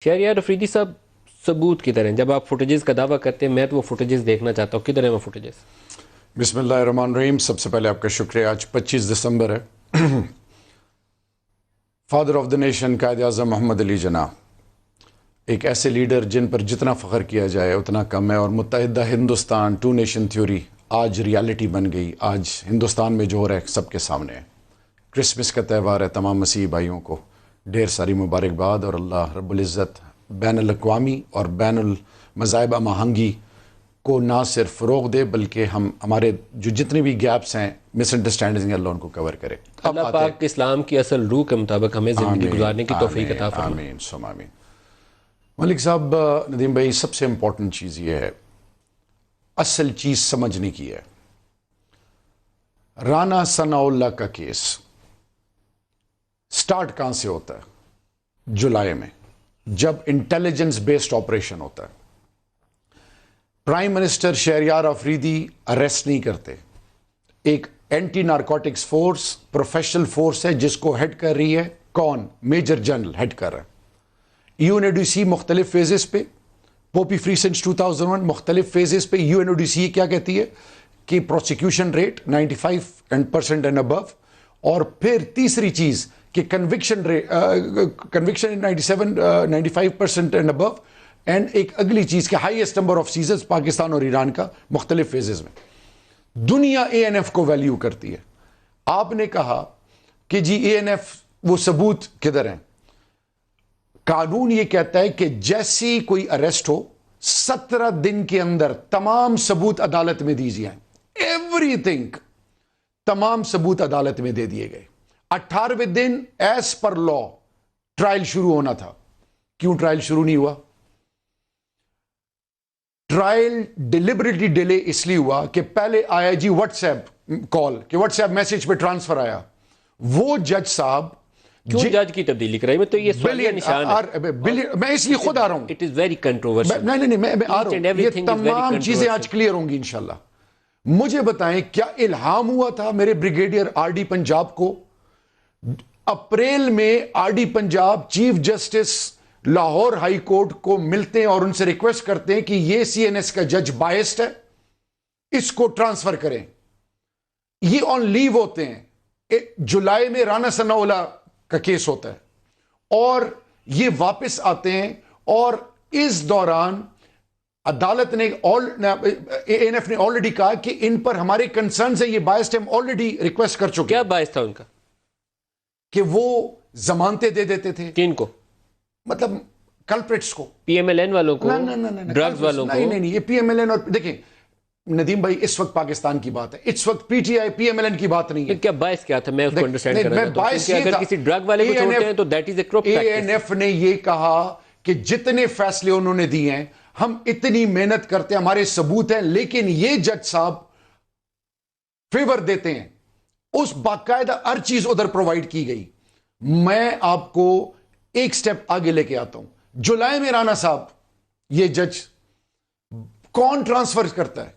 شہریار افریدی صاحب، ثبوت کدھر ہیں؟ جب آپ فوٹیجز کا دعویٰ کرتے ہیں میں تو وہ فوٹیجز دیکھنا چاہتا ہوں، کدھر ہیں وہ فوٹیجز؟ بسم اللہ الرحمن الرحیم. سب سے پہلے آپ کا شکریہ. آج 25 دسمبر ہے. Father of the nation Quaid Azam محمد علی جناح ایک ایسے لیڈر جن پر جتنا فخر کیا جائے اتنا کم ہے، اور متحدہ ہندوستان ٹو نیشن تھیوری آج ریالٹی بن گئی. آج ہندوستان میں جو ہو رہا ہے سب کے سامنے ہے. کرسمس کا تہوار ہے. تمام مسیحی بھائیوں کو ڈھیر ساری مبارکباد، اور اللہ رب العزت بین الاقوامی اور بین المذاہب ہم کو نہ صرف فروغ دے بلکہ ہمارے جو جتنے بھی گیپس ہیں، مس انڈرسٹینڈنگ، اللہ ان کو کور کرے. اللہ پاک اسلام کی اصل روح کے مطابق ہمیں زندگی گزارنے کی توفیق عطا فرمائے. آمین ثم آمین. ملک صاحب، ندیم بھائی، سب سے امپورٹنٹ چیز یہ ہے، اصل چیز سمجھنے کی ہے. رانا ثناء اللہ کا کیس سٹارٹ کہاں سے ہوتا ہے؟ جولائی میں، جب انٹیلیجنس بیسڈ آپریشن ہوتا ہے. Prime minister Shehryar Afridi arrest نہیں کرتے. ایک anti narcotics force, professional force ہے جس کو ہیڈ کر رہی ہے کون؟ میجر جنرل ہیڈ کر رہا ہے. U N O D C مختلف فیزز پہ، پوپی فری سنس 2001 مختلف فیزز پہ. U N O D C کیا کہتی ہے کہ پروسیکیوشن ریٹ 95% اینڈ ابو، اور پھر تیسری چیز کہ کنوکشن 95% اینڈ ابو، اینڈ ایک اگلی چیز کہ highest number of seasons Pakistan اور ایران کا مختلف فیزز میں. دنیا اے این ایف کو ویلیو کرتی ہے. آپ نے کہا کہ جی اے این ایف وہ ثبوت کدھر ہیں؟ قانون یہ کہتا ہے کہ جیسی کوئی اریسٹ ہو 17 دن کے اندر تمام ثبوت عدالت میں دیجیے. ایوری تھنگ، تمام ثبوت عدالت میں دے دیے گئے. 18ویں دن ایز پر لا ٹرائل شروع ہونا تھا. کیوں ٹرائل شروع نہیں ہوا؟ ٹرائل ڈیلیبریٹلی ڈیلے اس لیے ہوا کہ پہلے آیا جی واٹس ایپ کال، کہ واٹس ایپ میسج پہ ٹرانسفر آیا. وہ جج صاحب کیوں جج کی تبدیلی کرائی؟ میں تو یہ سوالیہ نشان ہے. میں اس لیے خود آ رہا ہوں. It is very controversial. نہیں میں آ رہا ہوں. یہ تمام چیزیں آج کلیئر ہوں گی انشاءاللہ. مجھے بتائیں کیا الہام ہوا تھا میرے بریگیڈیئر آر ڈی پنجاب کو؟ اپریل میں R D Punjab chief justice Lahore high court کو ملتے ہیں اور ان سے ریکویسٹ کرتے ہیں کہ یہ سی این ایس کا جج بائسڈ ہے، اس کو ٹرانسفر کریں. یہ آن لیو ہوتے ہیں. جولائی میں رانا ثناء اللہ کا کیس ہوتا ہے اور یہ واپس آتے ہیں، اور اس دوران عدالت نے اے این ایف نے آلریڈی کہا کہ ان پر ہمارے کنسرنز ہیں، یہ بائسڈ ہم آلریڈی ریکویسٹ کر چکے. کیا باعث تھا ان کا؟ کہ وہ ضمانتیں دے دیتے تھے. کن کو؟ مطلب کلپریٹس کو، پی ایم ایل این والوں کو، ڈرگز والوں کو. نہیں یہ پی ایم ایل این. اور دیکھیں ندیم بھائی، اس وقت پاکستان کی بات ہے، اس وقت P T I P M L N کی بات نہیں ہے. کیا باعث کیا تھا؟ میں اس کو انڈرسٹینڈ کرنا چاہتا ہوں کہ اگر کسی ڈرگ والے کو چھوڑتے ہیں تو that is a corrupt practice. A N F نے یہ کہا کہ جتنے فیصلے انہوں نے دیے ہیں ہم اتنی محنت کرتے ہیں، ہمارے ثبوت ہیں، لیکن یہ جج صاحب فیور دیتے ہیں. اس باقاعدہ ہر چیز ادھر پرووائڈ کی گئی. میں آپ کو ایک سٹیپ آگے لے کے آتا ہوں. جولائی میں رانا صاحب یہ جج کون ٹرانسفر کرتا ہے؟